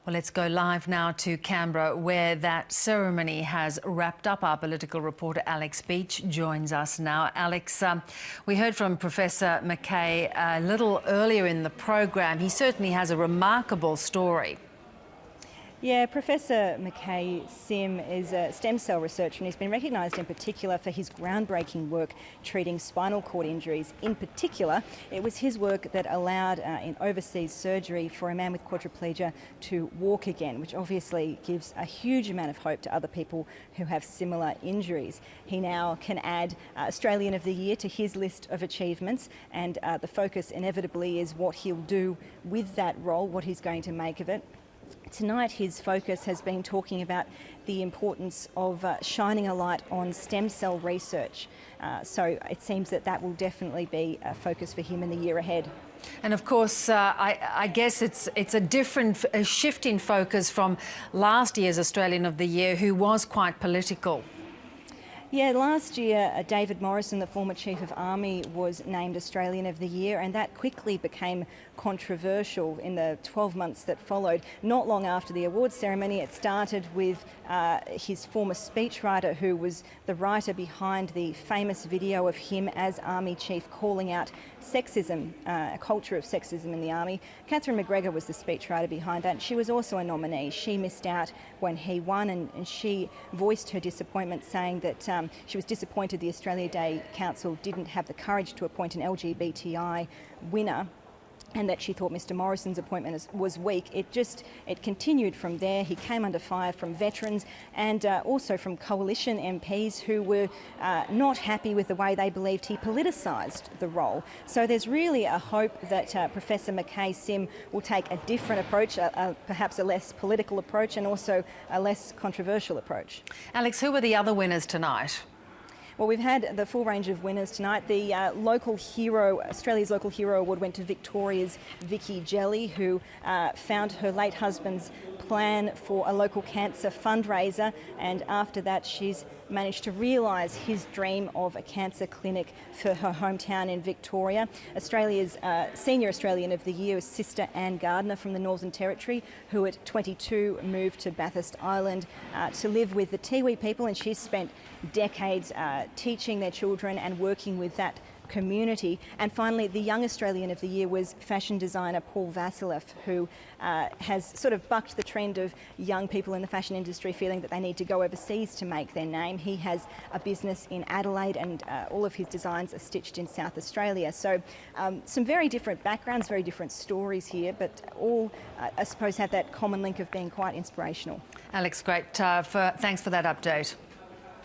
Well, let's go live now to Canberra, where that ceremony has wrapped up. Our political reporter Alex Beach joins us now. Alex, we heard from Professor McKay a little earlier in the program. He certainly has a remarkable story. Yeah, Professor McKay Sim is a stem cell researcher and he's been recognised in particular for his groundbreaking work treating spinal cord injuries. In particular, it was his work that allowed in overseas surgery for a man with quadriplegia to walk again, which obviously gives a huge amount of hope to other people who have similar injuries. He now can add Australian of the Year to his list of achievements, and the focus inevitably is what he'll do with that role, what he's going to make of it. Tonight his focus has been talking about the importance of shining a light on stem cell research. So it seems that that will definitely be a focus for him in the year ahead. And of course, I guess it's a shift in focus from last year's Australian of the Year, who was quite political. Yeah, last year David Morrison, the former Chief of Army, was named Australian of the Year, and that quickly became controversial in the 12 months that followed. Not long after the awards ceremony, it started with his former speechwriter, who was the writer behind the famous video of him as Army Chief calling out sexism, a culture of sexism in the Army. Catherine McGregor was the speechwriter behind that. She was also a nominee. She missed out when he won, and she voiced her disappointment, saying that she was disappointed the Australia Day Council didn't have the courage to appoint an LGBTI winner, and that she thought Mr Morrison's appointment was weak. It continued from there. He came under fire from veterans and also from coalition MPs who were not happy with the way they believed he politicised the role. So there's really a hope that Professor McKay Sim will take a different approach, perhaps a less political approach, and also a less controversial approach. Alex, who were the other winners tonight? Well, we've had the full range of winners tonight. The Australia's Local Hero Award went to Victoria's Vicky Jelly, who found her late husband's plan for a local cancer fundraiser, and after that she's managed to realise his dream of a cancer clinic for her hometown in Victoria. Australia's Senior Australian of the Year was Sister Anne Gardner from the Northern Territory, who at 22 moved to Bathurst Island to live with the Tiwi people, and she's spent decades teaching their children and working with that community. And finally, the Young Australian of the Year was fashion designer Paul Vasileff, who has sort of bucked the trend of young people in the fashion industry feeling that they need to go overseas to make their name. He has a business in Adelaide, and all of his designs are stitched in South Australia. So some very different backgrounds, very different stories here, but all, I suppose, have that common link of being quite inspirational. Alex, great. Thanks for that update.